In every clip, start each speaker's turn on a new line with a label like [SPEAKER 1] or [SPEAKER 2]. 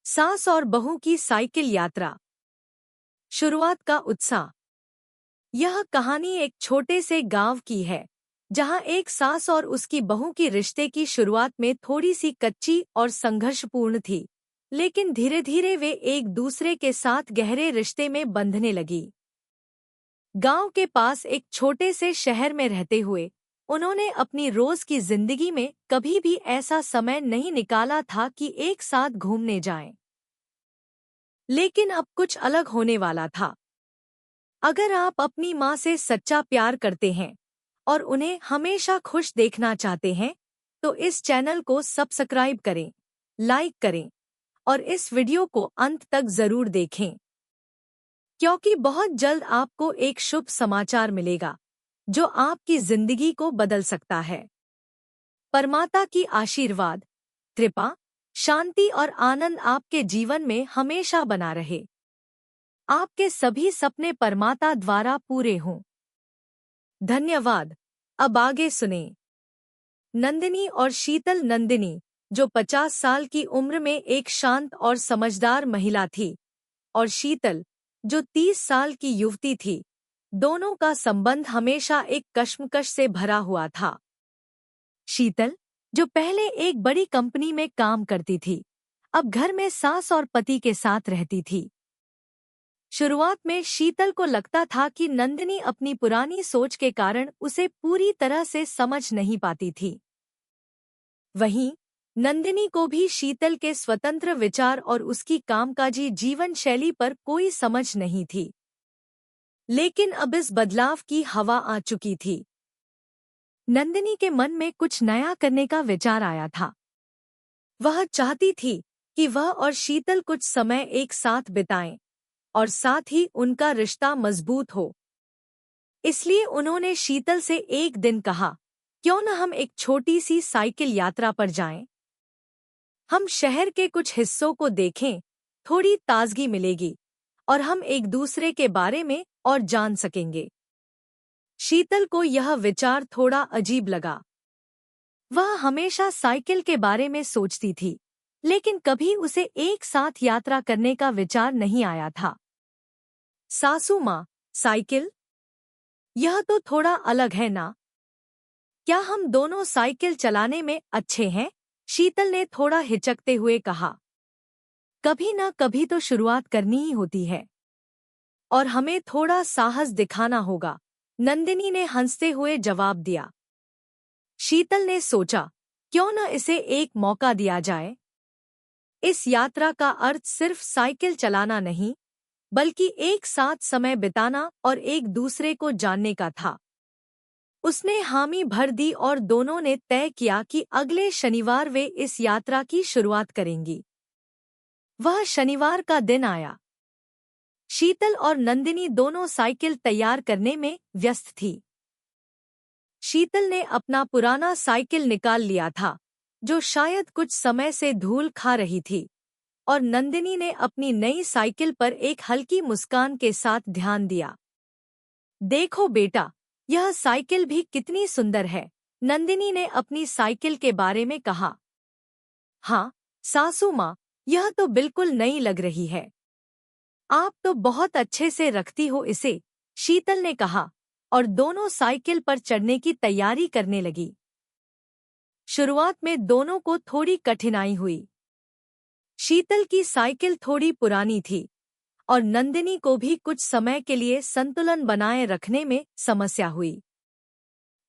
[SPEAKER 1] सास और बहू की साइकिल यात्रा। शुरुआत का उत्साह। यह कहानी एक छोटे से गांव की है, जहां एक सास और उसकी बहू की रिश्ते की शुरुआत में थोड़ी सी कच्ची और संघर्षपूर्ण थी, लेकिन धीरे धीरे वे एक दूसरे के साथ गहरे रिश्ते में बंधने लगी। गांव के पास एक छोटे से शहर में रहते हुए उन्होंने अपनी रोज की जिंदगी में कभी भी ऐसा समय नहीं निकाला था कि एक साथ घूमने जाएं। लेकिन अब कुछ अलग होने वाला था। अगर आप अपनी माँ से सच्चा प्यार करते हैं और उन्हें हमेशा खुश देखना चाहते हैं, तो इस चैनल को सब्सक्राइब करें, लाइक करें और इस वीडियो को अंत तक जरूर देखें, क्योंकि बहुत जल्द आपको एक शुभ समाचार मिलेगा जो आपकी जिंदगी को बदल सकता है। परमात्मा की आशीर्वाद, कृपा, शांति और आनंद आपके जीवन में हमेशा बना रहे। आपके सभी सपने परमात्मा द्वारा पूरे हों। धन्यवाद। अब आगे सुने। नंदिनी और शीतल। नंदिनी, जो 50 साल की उम्र में एक शांत और समझदार महिला थी, और शीतल, जो 30 साल की युवती थी, दोनों का संबंध हमेशा एक कश्मकश से भरा हुआ था। शीतल, जो पहले एक बड़ी कंपनी में काम करती थी, अब घर में सास और पति के साथ रहती थी। शुरुआत में शीतल को लगता था कि नंदिनी अपनी पुरानी सोच के कारण उसे पूरी तरह से समझ नहीं पाती थी। वहीं नंदिनी को भी शीतल के स्वतंत्र विचार और उसकी कामकाजी जीवन शैली पर कोई समझ नहीं थी। लेकिन अब इस बदलाव की हवा आ चुकी थी। नंदिनी के मन में कुछ नया करने का विचार आया था। वह चाहती थी कि वह और शीतल कुछ समय एक साथ बिताएं और साथ ही उनका रिश्ता मजबूत हो। इसलिए उन्होंने शीतल से एक दिन कहा, क्यों न हम एक छोटी सी साइकिल यात्रा पर जाएं? हम शहर के कुछ हिस्सों को देखें, थोड़ी ताजगी मिलेगी और हम एक दूसरे के बारे में और जान सकेंगे। शीतल को यह विचार थोड़ा अजीब लगा। वह हमेशा साइकिल के बारे में सोचती थी, लेकिन कभी उसे एक साथ यात्रा करने का विचार नहीं आया था। सासू माँ, साइकिल? यह तो थोड़ा अलग है ना? क्या हम दोनों साइकिल चलाने में अच्छे हैं? शीतल ने थोड़ा हिचकते हुए कहा। कभी ना कभी तो शुरुआत करनी ही होती है, और हमें थोड़ा साहस दिखाना होगा, नंदिनी ने हंसते हुए जवाब दिया। शीतल ने सोचा, क्यों न इसे एक मौका दिया जाए? इस यात्रा का अर्थ सिर्फ साइकिल चलाना नहीं, बल्कि एक साथ समय बिताना और एक दूसरे को जानने का था। उसने हामी भर दी और दोनों ने तय किया कि अगले शनिवार वे इस यात्रा की शुरुआत करेंगी। वह शनिवार का दिन आया। शीतल और नंदिनी दोनों साइकिल तैयार करने में व्यस्त थी। शीतल ने अपना पुराना साइकिल निकाल लिया था, जो शायद कुछ समय से धूल खा रही थी, और नंदिनी ने अपनी नई साइकिल पर एक हल्की मुस्कान के साथ ध्यान दिया। देखो बेटा, यह साइकिल भी कितनी सुंदर है, नंदिनी ने अपनी साइकिल के बारे में कहा। हाँ सासू माँ, यह तो बिल्कुल नई लग रही है। आप तो बहुत अच्छे से रखती हो इसे, शीतल ने कहा, और दोनों साइकिल पर चढ़ने की तैयारी करने लगी। शुरुआत में दोनों को थोड़ी कठिनाई हुई। शीतल की साइकिल थोड़ी पुरानी थी और नंदिनी को भी कुछ समय के लिए संतुलन बनाए रखने में समस्या हुई।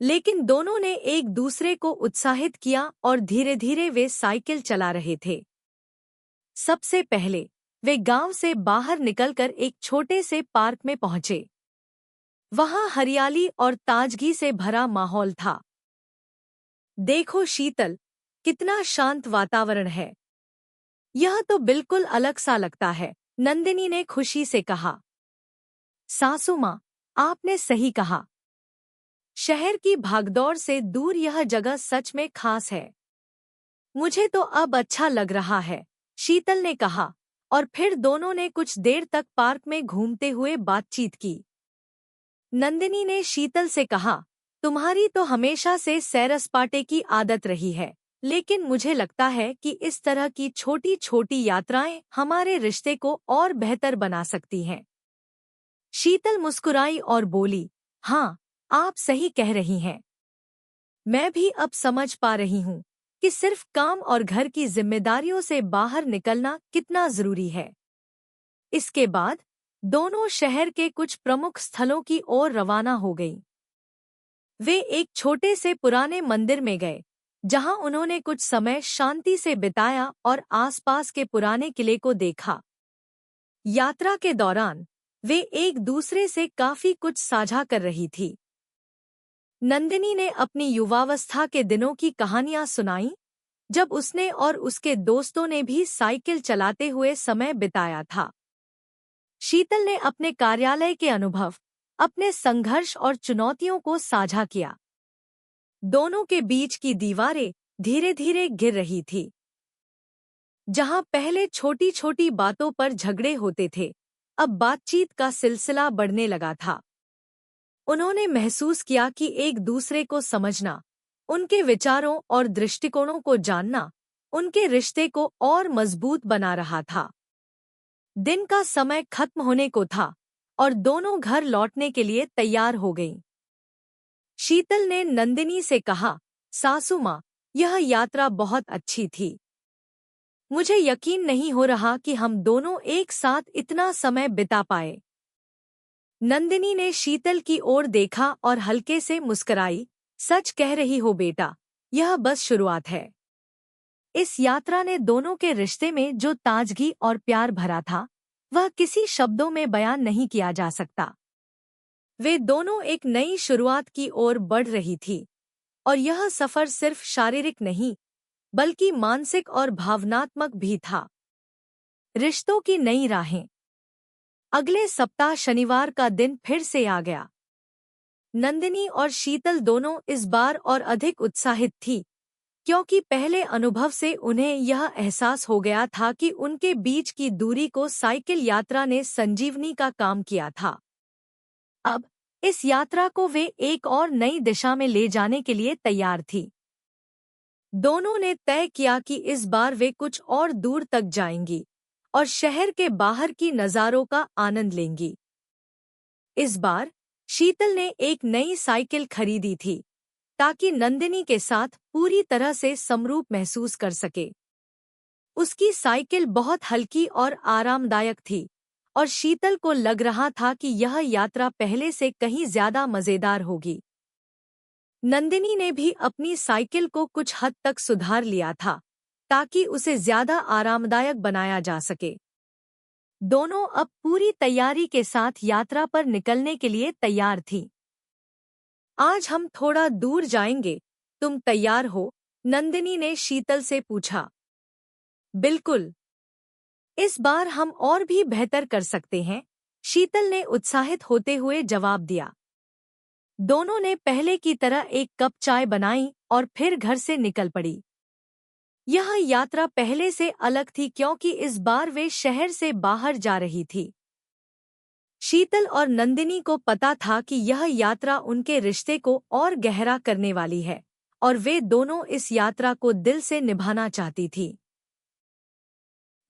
[SPEAKER 1] लेकिन दोनों ने एक दूसरे को उत्साहित किया और धीरे धीरे वे साइकिल चला रहे थे। सबसे पहले वे गांव से बाहर निकलकर एक छोटे से पार्क में पहुंचे। वहां हरियाली और ताजगी से भरा माहौल था। देखो शीतल, कितना शांत वातावरण है। यह तो बिल्कुल अलग सा लगता है, नंदिनी ने खुशी से कहा। सासू माँ, आपने सही कहा। शहर की भागदौड़ से दूर यह जगह सच में खास है। मुझे तो अब अच्छा लग रहा है, शीतल ने कहा, और फिर दोनों ने कुछ देर तक पार्क में घूमते हुए बातचीत की। नंदिनी ने शीतल से कहा, तुम्हारी तो हमेशा से सैर सपाटे की आदत रही है, लेकिन मुझे लगता है कि इस तरह की छोटी छोटी यात्राएं हमारे रिश्ते को और बेहतर बना सकती हैं। शीतल मुस्कुराई और बोली, हाँ, आप सही कह रही हैं। मैं भी अब समझ पा रही हूँ कि सिर्फ काम और घर की जिम्मेदारियों से बाहर निकलना कितना जरूरी है। इसके बाद दोनों शहर के कुछ प्रमुख स्थलों की ओर रवाना हो गईं। वे एक छोटे से पुराने मंदिर में गए, जहां उन्होंने कुछ समय शांति से बिताया और आसपास के पुराने किले को देखा। यात्रा के दौरान वे एक दूसरे से काफी कुछ साझा कर रही थी। नंदिनी ने अपनी युवावस्था के दिनों की कहानियां सुनाईं, जब उसने और उसके दोस्तों ने भी साइकिल चलाते हुए समय बिताया था। शीतल ने अपने कार्यालय के अनुभव, अपने संघर्ष और चुनौतियों को साझा किया। दोनों के बीच की दीवारें धीरे धीरे गिर रही थी। जहां पहले छोटी छोटी बातों पर झगड़े होते थे, अब बातचीत का सिलसिला बढ़ने लगा था। उन्होंने महसूस किया कि एक दूसरे को समझना, उनके विचारों और दृष्टिकोणों को जानना, उनके रिश्ते को और मजबूत बना रहा था। दिन का समय खत्म होने को था और दोनों घर लौटने के लिए तैयार हो गईं। शीतल ने नंदिनी से कहा, सासू माँ, यह यात्रा बहुत अच्छी थी। मुझे यकीन नहीं हो रहा कि हम दोनों एक साथ इतना समय बिता पाए। नंदिनी ने शीतल की ओर देखा और हल्के से मुस्कुराई, सच कह रही हो बेटा, यह बस शुरुआत है। इस यात्रा ने दोनों के रिश्ते में जो ताजगी और प्यार भरा था, वह किसी शब्दों में बयान नहीं किया जा सकता। वे दोनों एक नई शुरुआत की ओर बढ़ रही थी, और यह सफर सिर्फ शारीरिक नहीं, बल्कि मानसिक और भावनात्मक भी था। रिश्तों की नई राहें। अगले सप्ताह शनिवार का दिन फिर से आ गया। नंदिनी और शीतल दोनों इस बार और अधिक उत्साहित थी, क्योंकि पहले अनुभव से उन्हें यह एहसास हो गया था कि उनके बीच की दूरी को साइकिल यात्रा ने संजीवनी का काम किया था। अब इस यात्रा को वे एक और नई दिशा में ले जाने के लिए तैयार थी। दोनों ने तय किया कि इस बार वे कुछ और दूर तक जाएंगी और शहर के बाहर की नज़ारों का आनंद लेंगी। इस बार शीतल ने एक नई साइकिल खरीदी थी, ताकि नंदिनी के साथ पूरी तरह से समरूप महसूस कर सके। उसकी साइकिल बहुत हल्की और आरामदायक थी, और शीतल को लग रहा था कि यह यात्रा पहले से कहीं ज्यादा मजेदार होगी। नंदिनी ने भी अपनी साइकिल को कुछ हद तक सुधार लिया था, ताकि उसे ज्यादा आरामदायक बनाया जा सके। दोनों अब पूरी तैयारी के साथ यात्रा पर निकलने के लिए तैयार थीं। आज हम थोड़ा दूर जाएंगे, तुम तैयार हो? नंदिनी ने शीतल से पूछा। बिल्कुल। इस बार हम और भी बेहतर कर सकते हैं, शीतल ने उत्साहित होते हुए जवाब दिया। दोनों ने पहले की तरह एक कप चाय बनाई और फिर घर से निकल पड़ी। यह यात्रा पहले से अलग थी, क्योंकि इस बार वे शहर से बाहर जा रही थी। शीतल और नंदिनी को पता था कि यह यात्रा उनके रिश्ते को और गहरा करने वाली है, और वे दोनों इस यात्रा को दिल से निभाना चाहती थी।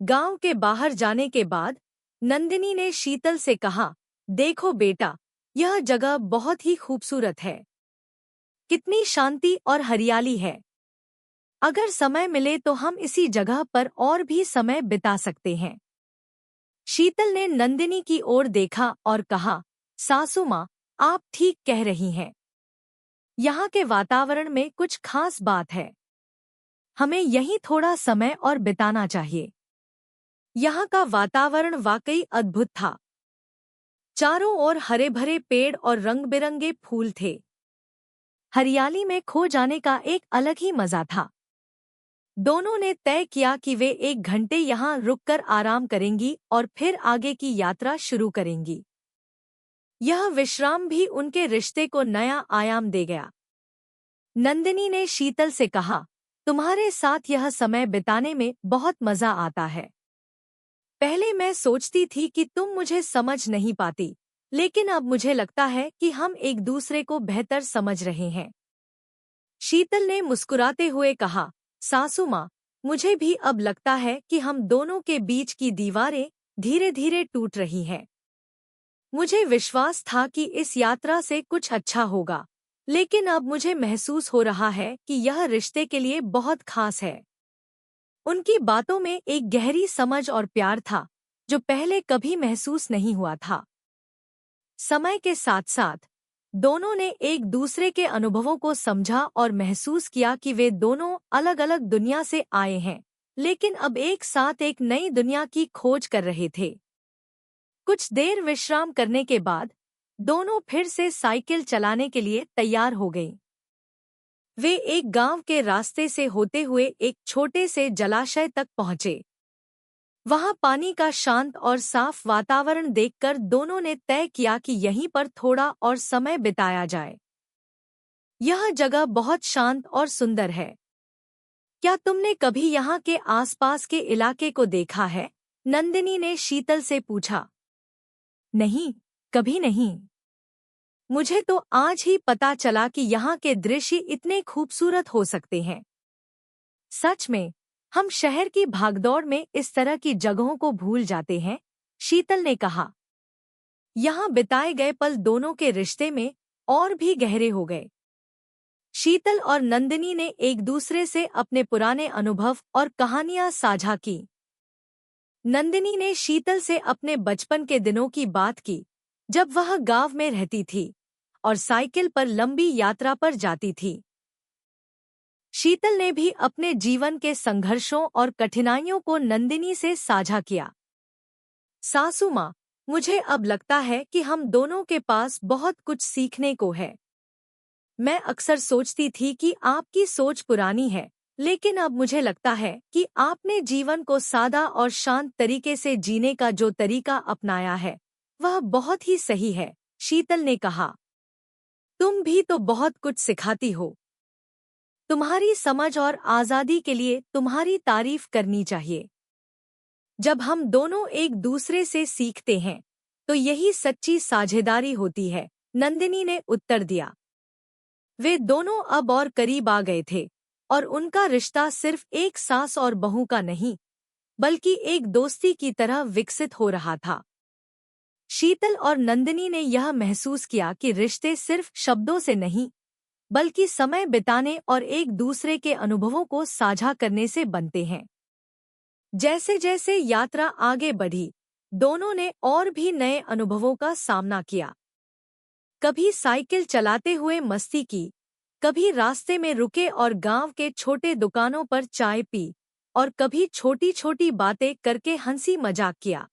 [SPEAKER 1] गांव के बाहर जाने के बाद नंदिनी ने शीतल से कहा, देखो बेटा, यह जगह बहुत ही खूबसूरत है। कितनी शांति और हरियाली है। अगर समय मिले तो हम इसी जगह पर और भी समय बिता सकते हैं। शीतल ने नंदिनी की ओर देखा और कहा, सासू माँ, आप ठीक कह रही हैं। यहाँ के वातावरण में कुछ खास बात है। हमें यहीं थोड़ा समय और बिताना चाहिए। यहाँ का वातावरण वाकई अद्भुत था। चारों ओर हरे भरे पेड़ और रंग-बिरंगे फूल थे। हरियाली में खो जाने का एक अलग ही मजा था। दोनों ने तय किया कि वे 1 घंटे यहाँ रुककर आराम करेंगी और फिर आगे की यात्रा शुरू करेंगी। यह विश्राम भी उनके रिश्ते को नया आयाम दे गया। नंदिनी ने शीतल से कहा, तुम्हारे साथ यह समय बिताने में बहुत मजा आता है। पहले मैं सोचती थी कि तुम मुझे समझ नहीं पाती, लेकिन अब मुझे लगता है कि हम एक दूसरे को बेहतर समझ रहे हैं। शीतल ने मुस्कुराते हुए कहा, सासू माँ, मुझे भी अब लगता है कि हम दोनों के बीच की दीवारें धीरे धीरे टूट रही हैं। मुझे विश्वास था कि इस यात्रा से कुछ अच्छा होगा, लेकिन अब मुझे महसूस हो रहा है कि यह रिश्ते के लिए बहुत खास है। उनकी बातों में एक गहरी समझ और प्यार था, जो पहले कभी महसूस नहीं हुआ था। समय के साथ साथ दोनों ने एक दूसरे के अनुभवों को समझा और महसूस किया कि वे दोनों अलग अलग दुनिया से आए हैं, लेकिन अब एक साथ एक नई दुनिया की खोज कर रहे थे। कुछ देर विश्राम करने के बाद दोनों फिर से साइकिल चलाने के लिए तैयार हो गईं। वे एक गांव के रास्ते से होते हुए एक छोटे से जलाशय तक पहुंचे। वहां पानी का शांत और साफ वातावरण देखकर दोनों ने तय किया कि यहीं पर थोड़ा और समय बिताया जाए। यह जगह बहुत शांत और सुंदर है। क्या तुमने कभी यहाँ के आसपास के इलाके को देखा है? नंदिनी ने शीतल से पूछा। नहीं, कभी नहीं। मुझे तो आज ही पता चला कि यहाँ के दृश्य इतने खूबसूरत हो सकते हैं। सच में, हम शहर की भागदौड़ में इस तरह की जगहों को भूल जाते हैं, शीतल ने कहा। यहाँ बिताए गए पल दोनों के रिश्ते में और भी गहरे हो गए। शीतल और नंदिनी ने एक दूसरे से अपने पुराने अनुभव और कहानियां साझा की। नंदिनी ने शीतल से अपने बचपन के दिनों की बात की, जब वह गांव में रहती थी और साइकिल पर लंबी यात्रा पर जाती थी। शीतल ने भी अपने जीवन के संघर्षों और कठिनाइयों को नंदिनी से साझा किया। सासू माँ, मुझे अब लगता है कि हम दोनों के पास बहुत कुछ सीखने को है। मैं अक्सर सोचती थी कि आपकी सोच पुरानी है, लेकिन अब मुझे लगता है कि आपने जीवन को सादा और शांत तरीके से जीने का जो तरीका अपनाया है, वह बहुत ही सही है, शीतल ने कहा। तुम भी तो बहुत कुछ सिखाती हो। तुम्हारी समझ और आज़ादी के लिए तुम्हारी तारीफ करनी चाहिए। जब हम दोनों एक दूसरे से सीखते हैं, तो यही सच्ची साझेदारी होती है, नंदिनी ने उत्तर दिया। वे दोनों अब और करीब आ गए थे, और उनका रिश्ता सिर्फ एक सास और बहू का नहीं, बल्कि एक दोस्ती की तरह विकसित हो रहा था। शीतल और नंदिनी ने यह महसूस किया कि रिश्ते सिर्फ शब्दों से नहीं, बल्कि समय बिताने और एक दूसरे के अनुभवों को साझा करने से बनते हैं। जैसे जैसे यात्रा आगे बढ़ी, दोनों ने और भी नए अनुभवों का सामना किया। कभी साइकिल चलाते हुए मस्ती की, कभी रास्ते में रुके और गांव के छोटे दुकानों पर चाय पी, और कभी छोटी छोटी बातें करके हंसी मजाक किया।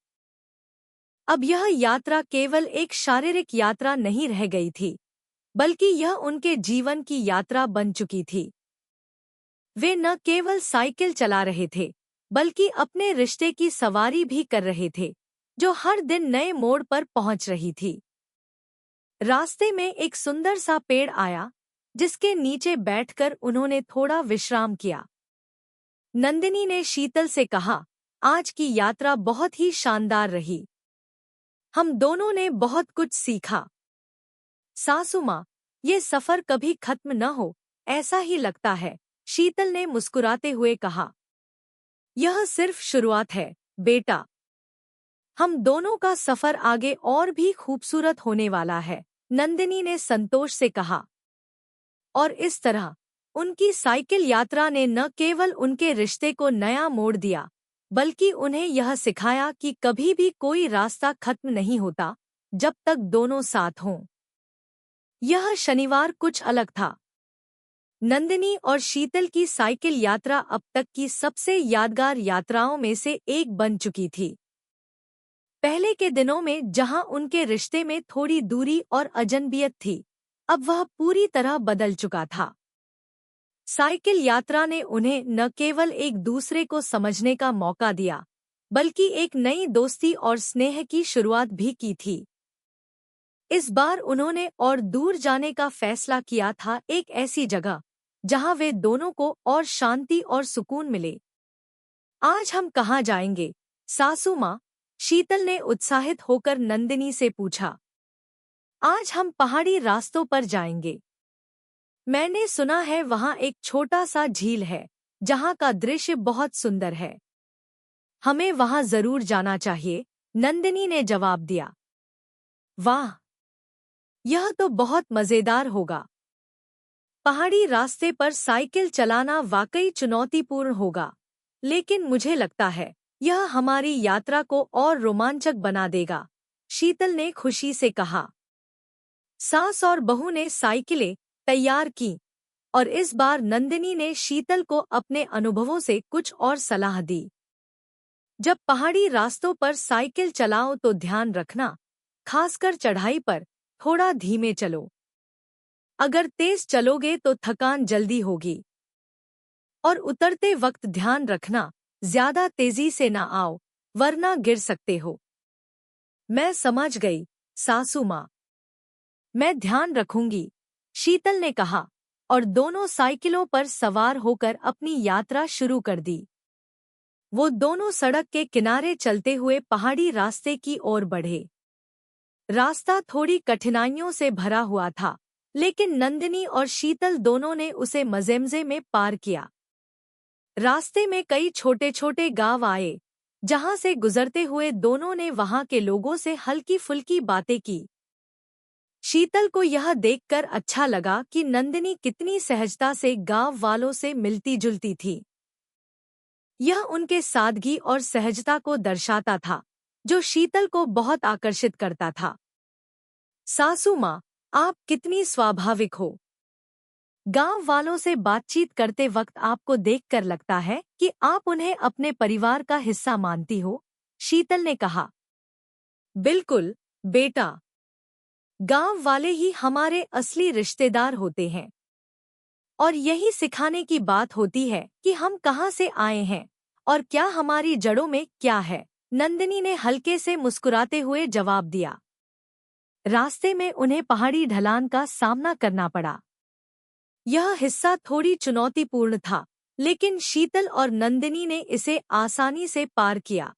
[SPEAKER 1] अब यह यात्रा केवल एक शारीरिक यात्रा नहीं रह गई थी, बल्कि यह उनके जीवन की यात्रा बन चुकी थी। वे न केवल साइकिल चला रहे थे, बल्कि अपने रिश्ते की सवारी भी कर रहे थे, जो हर दिन नए मोड़ पर पहुंच रही थी। रास्ते में एक सुंदर सा पेड़ आया, जिसके नीचे बैठकर उन्होंने थोड़ा विश्राम किया। नंदिनी ने शीतल से कहा, आज की यात्रा बहुत ही शानदार रही। हम दोनों ने बहुत कुछ सीखा। सासू माँ, ये सफर कभी खत्म न हो, ऐसा ही लगता है, शीतल ने मुस्कुराते हुए कहा। यह सिर्फ शुरुआत है, बेटा। हम दोनों का सफर आगे और भी खूबसूरत होने वाला है, नंदिनी ने संतोष से कहा। और इस तरह उनकी साइकिल यात्रा ने न केवल उनके रिश्ते को नया मोड़ दिया, बल्कि उन्हें यह सिखाया कि कभी भी कोई रास्ता खत्म नहीं होता, जब तक दोनों साथ हों। यह शनिवार कुछ अलग था। नंदिनी और शीतल की साइकिल यात्रा अब तक की सबसे यादगार यात्राओं में से एक बन चुकी थी। पहले के दिनों में जहां उनके रिश्ते में थोड़ी दूरी और अजनबियत थी, अब वह पूरी तरह बदल चुका था। साइकिल यात्रा ने उन्हें न केवल एक दूसरे को समझने का मौका दिया, बल्कि एक नई दोस्ती और स्नेह की शुरुआत भी की थी। इस बार उन्होंने और दूर जाने का फैसला किया था, एक ऐसी जगह जहां वे दोनों को और शांति और सुकून मिले। आज हम कहाँ जाएंगे, सासू माँ? शीतल ने उत्साहित होकर नंदिनी से पूछा। आज हम पहाड़ी रास्तों पर जाएंगे। मैंने सुना है वहाँ एक छोटा सा झील है, जहाँ का दृश्य बहुत सुंदर है। हमें वहाँ जरूर जाना चाहिए, नंदिनी ने जवाब दिया। वाह, यह तो बहुत मजेदार होगा। पहाड़ी रास्ते पर साइकिल चलाना वाकई चुनौतीपूर्ण होगा, लेकिन मुझे लगता है यह हमारी यात्रा को और रोमांचक बना देगा, शीतल ने खुशी से कहा। सास और बहू ने साइकिलें तैयार की और इस बार नंदिनी ने शीतल को अपने अनुभवों से कुछ और सलाह दी। जब पहाड़ी रास्तों पर साइकिल चलाओ तो ध्यान रखना, खासकर चढ़ाई पर थोड़ा धीमे चलो। अगर तेज चलोगे तो थकान जल्दी होगी। और उतरते वक्त ध्यान रखना, ज्यादा तेजी से ना आओ, वरना गिर सकते हो। मैं समझ गई, सासू माँ। मैं ध्यान रखूंगी, शीतल ने कहा और दोनों साइकिलों पर सवार होकर अपनी यात्रा शुरू कर दी। वो दोनों सड़क के किनारे चलते हुए पहाड़ी रास्ते की ओर बढ़े। रास्ता थोड़ी कठिनाइयों से भरा हुआ था, लेकिन नंदिनी और शीतल दोनों ने उसे मजेमजे में पार किया। रास्ते में कई छोटे छोटे गांव आए, जहां से गुजरते हुए दोनों ने वहां के लोगों से हल्की फुल्की बातें की। शीतल को यह देखकर अच्छा लगा कि नंदिनी कितनी सहजता से गांव वालों से मिलती जुलती थी। यह उनके सादगी और सहजता को दर्शाता था, जो शीतल को बहुत आकर्षित करता था। सासू माँ, आप कितनी स्वाभाविक हो। गांव वालों से बातचीत करते वक्त आपको देखकर लगता है कि आप उन्हें अपने परिवार का हिस्सा मानती हो, शीतल ने कहा। बिल्कुल, बेटा। गांव वाले ही हमारे असली रिश्तेदार होते हैं। और यही सिखाने की बात होती है कि हम कहाँ से आए हैं और क्या हमारी जड़ों में क्या है, नंदिनी ने हल्के से मुस्कुराते हुए जवाब दिया। रास्ते में उन्हें पहाड़ी ढलान का सामना करना पड़ा। यह हिस्सा थोड़ी चुनौतीपूर्ण था, लेकिन शीतल और नंदिनी ने इसे आसानी से पार किया।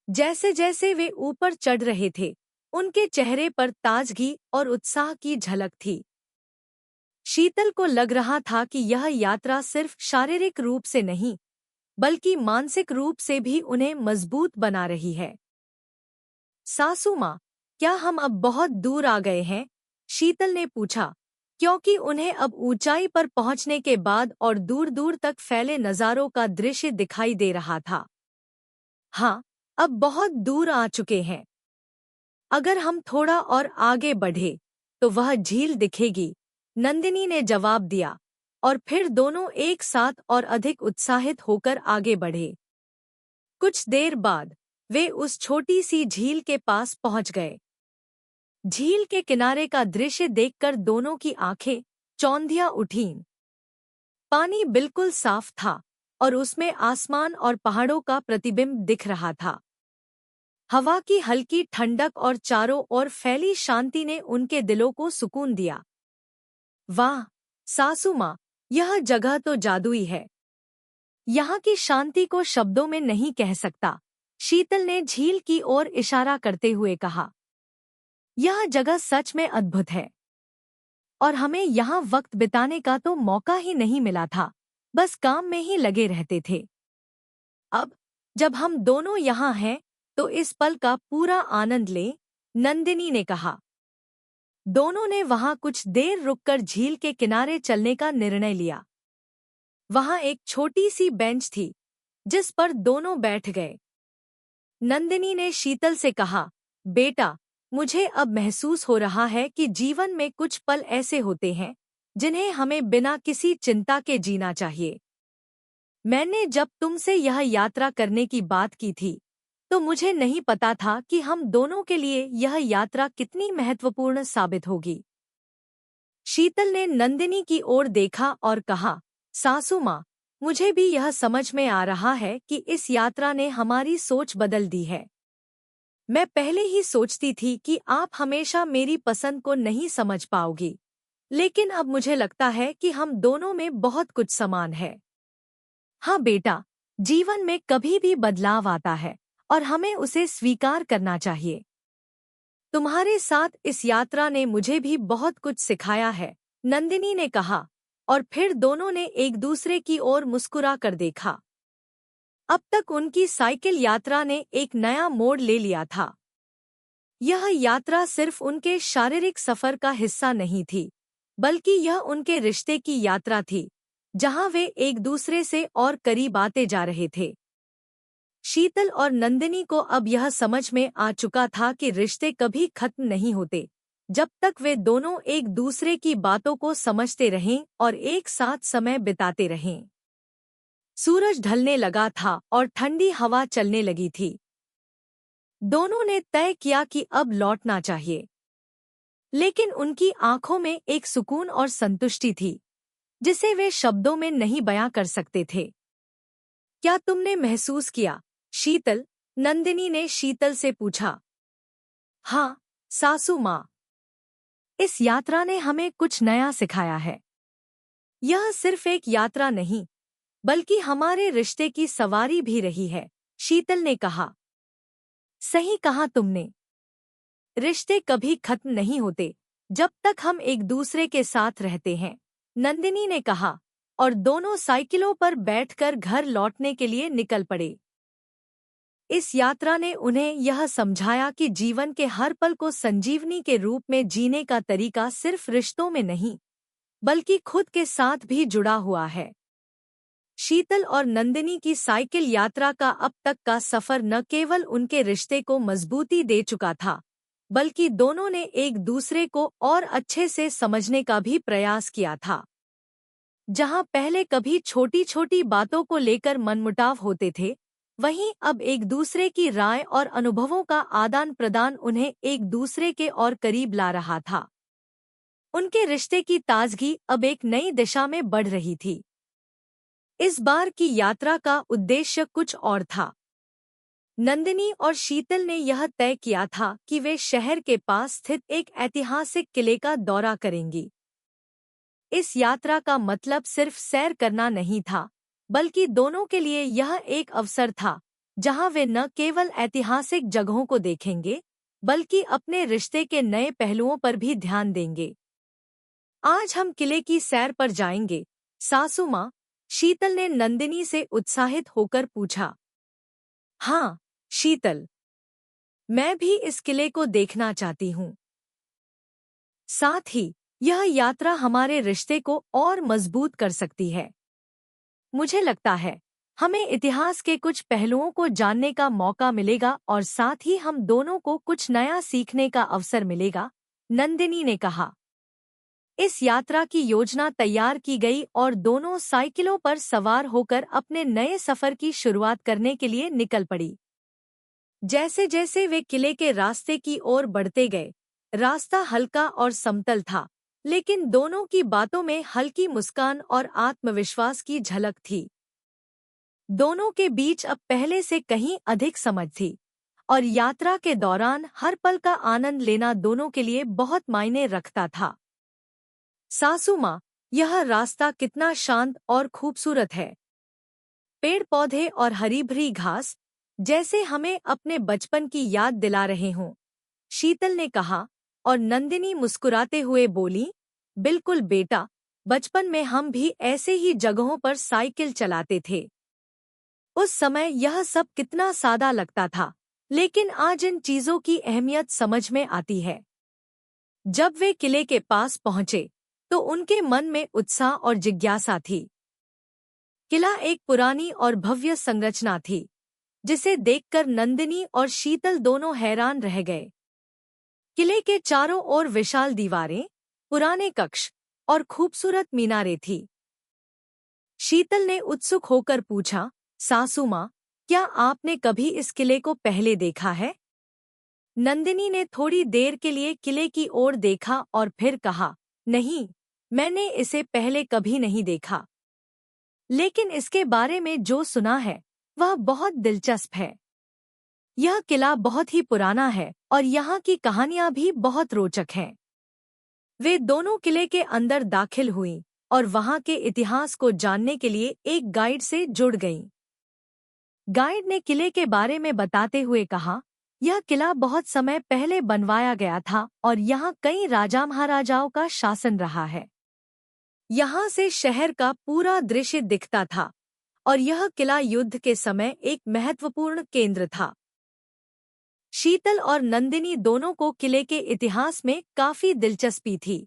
[SPEAKER 1] जैसे जैसे वे ऊपर चढ़ रहे थे, उनके चेहरे पर ताजगी और उत्साह की झलक थी। शीतल को लग रहा था कि यह यात्रा सिर्फ शारीरिक रूप से नहीं, बल्कि मानसिक रूप से भी उन्हें मजबूत बना रही है। सासू माँ, क्या हम अब बहुत दूर आ गए हैं? शीतल ने पूछा, क्योंकि उन्हें अब ऊंचाई पर पहुंचने के बाद और दूर दूर तक फैले नज़ारों का दृश्य दिखाई दे रहा था। हाँ, अब बहुत दूर आ चुके हैं। अगर हम थोड़ा और आगे बढ़े तो वह झील दिखेगी, नंदिनी ने जवाब दिया और फिर दोनों एक साथ और अधिक उत्साहित होकर आगे बढ़े। कुछ देर बाद वे उस छोटी सी झील के पास पहुंच गए। झील के किनारे का दृश्य देखकर दोनों की आंखें चौंधिया उठीं। पानी बिल्कुल साफ था और उसमें आसमान और पहाड़ों का प्रतिबिंब दिख रहा था। हवा की हल्की ठंडक और चारों ओर फैली शांति ने उनके दिलों को सुकून दिया। वाह, सासू माँ, यह जगह तो जादुई है। यहाँ की शांति को शब्दों में नहीं कह सकता, शीतल ने झील की ओर इशारा करते हुए कहा। यह जगह सच में अद्भुत है और हमें यहाँ वक्त बिताने का तो मौका ही नहीं मिला था, बस काम में ही लगे रहते थे। अब जब हम दोनों यहाँ हैं तो इस पल का पूरा आनंद लें, नंदिनी ने कहा। दोनों ने वहां कुछ देर रुककर झील के किनारे चलने का निर्णय लिया। वहां एक छोटी सी बेंच थी, जिस पर दोनों बैठ गए। नंदिनी ने शीतल से कहा, बेटा, मुझे अब महसूस हो रहा है कि जीवन में कुछ पल ऐसे होते हैं जिन्हें हमें बिना किसी चिंता के जीना चाहिए। मैंने जब तुमसे यह यात्रा करने की बात की थी, तो मुझे नहीं पता था कि हम दोनों के लिए यह यात्रा कितनी महत्वपूर्ण साबित होगी। शीतल ने नंदिनी की ओर देखा और कहा, सासू माँ, मुझे भी यह समझ में आ रहा है कि इस यात्रा ने हमारी सोच बदल दी है। मैं पहले ही सोचती थी कि आप हमेशा मेरी पसंद को नहीं समझ पाओगी, लेकिन अब मुझे लगता है कि हम दोनों में बहुत कुछ समान है। हाँ बेटा, जीवन में कभी भी बदलाव आता है और हमें उसे स्वीकार करना चाहिए। तुम्हारे साथ इस यात्रा ने मुझे भी बहुत कुछ सिखाया है, नंदिनी ने कहा। और फिर दोनों ने एक दूसरे की ओर मुस्कुरा कर देखा। अब तक उनकी साइकिल यात्रा ने एक नया मोड़ ले लिया था। यह यात्रा सिर्फ उनके शारीरिक सफर का हिस्सा नहीं थी, बल्कि यह उनके रिश्ते की यात्रा थी, जहां वे एक दूसरे से और करीब आते जा रहे थे। शीतल और नंदिनी को अब यह समझ में आ चुका था कि रिश्ते कभी खत्म नहीं होते, जब तक वे दोनों एक दूसरे की बातों को समझते रहें और एक साथ समय बिताते रहें। सूरज ढलने लगा था और ठंडी हवा चलने लगी थी। दोनों ने तय किया कि अब लौटना चाहिए, लेकिन उनकी आंखों में एक सुकून और संतुष्टि थी, जिसे वे शब्दों में नहीं बयां कर सकते थे। क्या तुमने महसूस किया, शीतल? नंदिनी ने शीतल से पूछा। हाँ, सासू माँ। इस यात्रा ने हमें कुछ नया सिखाया है। यह सिर्फ एक यात्रा नहीं, बल्कि हमारे रिश्ते की सवारी भी रही है, शीतल ने कहा। सही कहा तुमने। रिश्ते कभी खत्म नहीं होते जब तक हम एक दूसरे के साथ रहते हैं, नंदिनी ने कहा, और दोनों साइकिलों पर बैठकर घर लौटने के लिए निकल पड़े। इस यात्रा ने उन्हें यह समझाया कि जीवन के हर पल को संजीवनी के रूप में जीने का तरीका सिर्फ रिश्तों में नहीं, बल्कि खुद के साथ भी जुड़ा हुआ है। शीतल और नंदिनी की साइकिल यात्रा का अब तक का सफर न केवल उनके रिश्ते को मजबूती दे चुका था, बल्कि दोनों ने एक दूसरे को और अच्छे से समझने का भी प्रयास किया था। जहां पहले कभी छोटी छोटी बातों को लेकर मनमुटाव होते थे, वहीं अब एक दूसरे की राय और अनुभवों का आदान प्रदान उन्हें एक दूसरे के और करीब ला रहा था। उनके रिश्ते की ताजगी अब एक नई दिशा में बढ़ रही थी। इस बार की यात्रा का उद्देश्य कुछ और था। नंदिनी और शीतल ने यह तय किया था कि वे शहर के पास स्थित एक ऐतिहासिक किले का दौरा करेंगी। इस यात्रा का मतलब सिर्फ सैर करना नहीं था, बल्कि दोनों के लिए यह एक अवसर था जहां वे न केवल ऐतिहासिक जगहों को देखेंगे, बल्कि अपने रिश्ते के नए पहलुओं पर भी ध्यान देंगे। आज हम किले की सैर पर जाएंगे, सासू माँ? शीतल ने नंदिनी से उत्साहित होकर पूछा। हाँ, शीतल, मैं भी इस किले को देखना चाहती हूँ। साथ ही यह यात्रा हमारे रिश्ते को और मजबूत कर सकती है। मुझे लगता है हमें इतिहास के कुछ पहलुओं को जानने का मौका मिलेगा और साथ ही हम दोनों को कुछ नया सीखने का अवसर मिलेगा, नंदिनी ने कहा। इस यात्रा की योजना तैयार की गई और दोनों साइकिलों पर सवार होकर अपने नए सफर की शुरुआत करने के लिए निकल पड़ी। जैसे जैसे वे किले के रास्ते की ओर बढ़ते गए, रास्ता हल्का और समतल था, लेकिन दोनों की बातों में हल्की मुस्कान और आत्मविश्वास की झलक थी। दोनों के बीच अब पहले से कहीं अधिक समझ थी, और यात्रा के दौरान हर पल का आनंद लेना दोनों के लिए बहुत मायने रखता था। सासू माँ, यह रास्ता कितना शांत और खूबसूरत है। पेड़ पौधे और हरी भरी घास जैसे हमें अपने बचपन की याद दिला रहे हों, शीतल ने कहा, और नंदिनी मुस्कुराते हुए बोली, बिल्कुल बेटा, बचपन में हम भी ऐसे ही जगहों पर साइकिल चलाते थे। उस समय यह सब कितना सादा लगता था, लेकिन आज इन चीजों की अहमियत समझ में आती है। जब वे किले के पास पहुंचे, तो उनके मन में उत्साह और जिज्ञासा थी। किला एक पुरानी और भव्य संरचना थी, जिसे देखकर नंदिनी और शीतल दोनों हैरान रह गए। किले के चारों ओर विशाल दीवारें, पुराने कक्ष और खूबसूरत मीनारें थी। शीतल ने उत्सुक होकर पूछा, सासू माँ, क्या आपने कभी इस किले को पहले देखा है? नंदिनी ने थोड़ी देर के लिए किले की ओर देखा और फिर कहा, नहीं, मैंने इसे पहले कभी नहीं देखा। लेकिन इसके बारे में जो सुना है, वह बहुत दिलचस्प है। यह किला बहुत ही पुराना है और यहाँ की कहानियां भी बहुत रोचक हैं। वे दोनों किले के अंदर दाखिल हुईं और वहाँ के इतिहास को जानने के लिए एक गाइड से जुड़ गईं। गाइड ने किले के बारे में बताते हुए कहा, यह किला बहुत समय पहले बनवाया गया था और यहाँ कई राजा महाराजाओं का शासन रहा है। यहाँ से शहर का पूरा दृश्य दिखता था और यह किला युद्ध के समय एक महत्वपूर्ण केंद्र था। शीतल और नंदिनी दोनों को किले के इतिहास में काफी दिलचस्पी थी।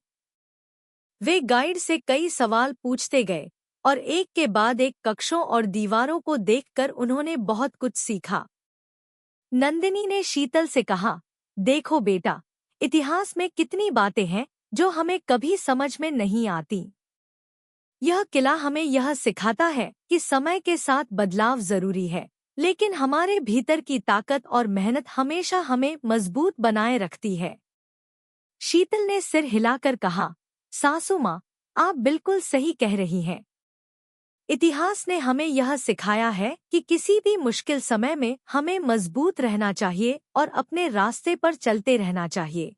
[SPEAKER 1] वे गाइड से कई सवाल पूछते गए और एक के बाद एक कक्षों और दीवारों को देखकर उन्होंने बहुत कुछ सीखा। नंदिनी ने शीतल से कहा, देखो बेटा, इतिहास में कितनी बातें हैं जो हमें कभी समझ में नहीं आती। यह किला हमें यह सिखाता है कि समय के साथ बदलाव जरूरी है, लेकिन हमारे भीतर की ताकत और मेहनत हमेशा हमें मजबूत बनाए रखती है। शीतल ने सिर हिलाकर कहा, सासू माँ, आप बिल्कुल सही कह रही हैं। इतिहास ने हमें यह सिखाया है कि किसी भी मुश्किल समय में हमें मजबूत रहना चाहिए और अपने रास्ते पर चलते रहना चाहिए।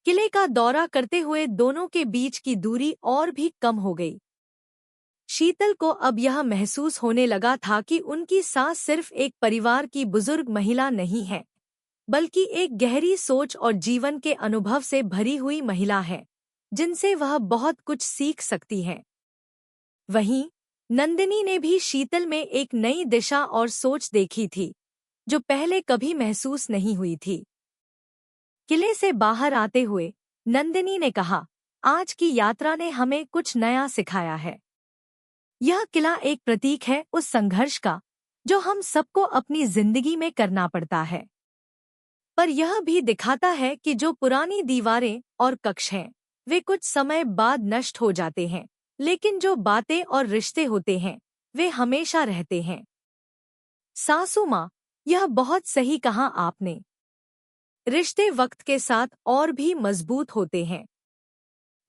[SPEAKER 1] किले का दौरा करते हुए दोनों के बीच की दूरी और भी कम हो गई। शीतल को अब यह महसूस होने लगा था कि उनकी सास सिर्फ एक परिवार की बुजुर्ग महिला नहीं है, बल्कि एक गहरी सोच और जीवन के अनुभव से भरी हुई महिला है, जिनसे वह बहुत कुछ सीख सकती है। वहीं नंदिनी ने भी शीतल में एक नई दिशा और सोच देखी थी, जो पहले कभी महसूस नहीं हुई थी। किले से बाहर आते हुए नंदिनी ने कहा, आज की यात्रा ने हमें कुछ नया सिखाया है। यह किला एक प्रतीक है उस संघर्ष का जो हम सबको अपनी जिंदगी में करना पड़ता है, पर यह भी दिखाता है कि जो पुरानी दीवारें और कक्ष हैं, वे कुछ समय बाद नष्ट हो जाते हैं, लेकिन जो बातें और रिश्ते होते हैं, वे हमेशा रहते हैं। सासू माँ, यह बहुत सही कहा आपने। रिश्ते वक्त के साथ और भी मजबूत होते हैं।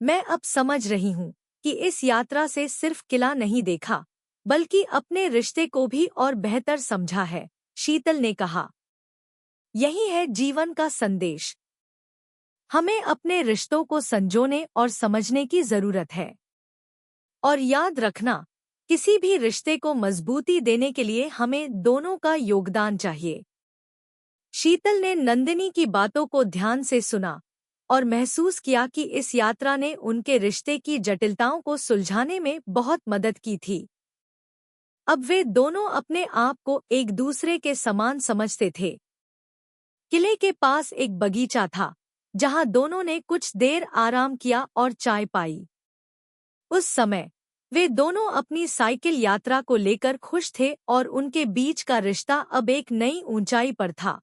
[SPEAKER 1] मैं अब समझ रही हूँ कि इस यात्रा से सिर्फ किला नहीं देखा, बल्कि अपने रिश्ते को भी और बेहतर समझा है, शीतल ने कहा। यही है जीवन का संदेश। हमें अपने रिश्तों को संजोने और समझने की जरूरत है। और याद रखना, किसी भी रिश्ते को मजबूती देने के लिए हमें दोनों का योगदान चाहिए। शीतल ने नंदिनी की बातों को ध्यान से सुना और महसूस किया कि इस यात्रा ने उनके रिश्ते की जटिलताओं को सुलझाने में बहुत मदद की थी। अब वे दोनों अपने आप को एक दूसरे के समान समझते थे। किले के पास एक बगीचा था, जहां दोनों ने कुछ देर आराम किया और चाय पाई। उस समय वे दोनों अपनी साइकिल यात्रा को लेकर खुश थे और उनके बीच का रिश्ता अब एक नई ऊंचाई पर था।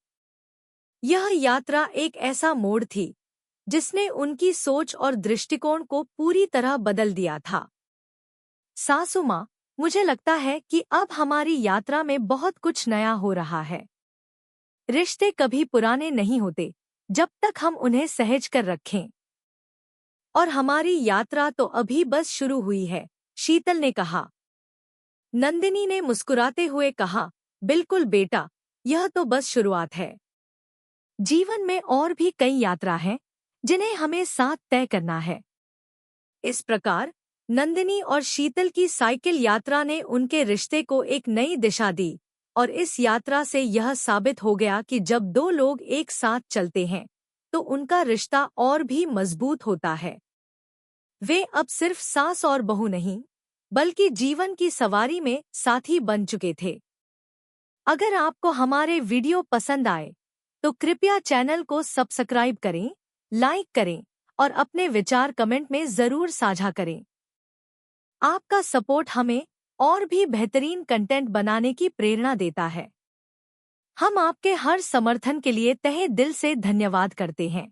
[SPEAKER 1] यह यात्रा एक ऐसा मोड़ थी जिसने उनकी सोच और दृष्टिकोण को पूरी तरह बदल दिया था। सासू माँ, मुझे लगता है कि अब हमारी यात्रा में बहुत कुछ नया हो रहा है। रिश्ते कभी पुराने नहीं होते जब तक हम उन्हें सहज कर रखें। और हमारी यात्रा तो अभी बस शुरू हुई है, शीतल ने कहा। नंदिनी ने मुस्कुराते हुए कहा, बिल्कुल बेटा, यह तो बस शुरुआत है। जीवन में और भी कई यात्रा हैं जिन्हें हमें साथ तय करना है। इस प्रकार नंदिनी और शीतल की साइकिल यात्रा ने उनके रिश्ते को एक नई दिशा दी और इस यात्रा से यह साबित हो गया कि जब दो लोग एक साथ चलते हैं तो उनका रिश्ता और भी मजबूत होता है। वे अब सिर्फ सास और बहू नहीं, बल्कि जीवन की सवारी में साथी बन चुके थे। अगर आपको हमारे वीडियो पसंद आए तो कृपया चैनल को सब्सक्राइब करें, लाइक करें और अपने विचार कमेंट में जरूर साझा करें। आपका सपोर्ट हमें और भी बेहतरीन कंटेंट बनाने की प्रेरणा देता है। हम आपके हर समर्थन के लिए तहे दिल से धन्यवाद करते हैं।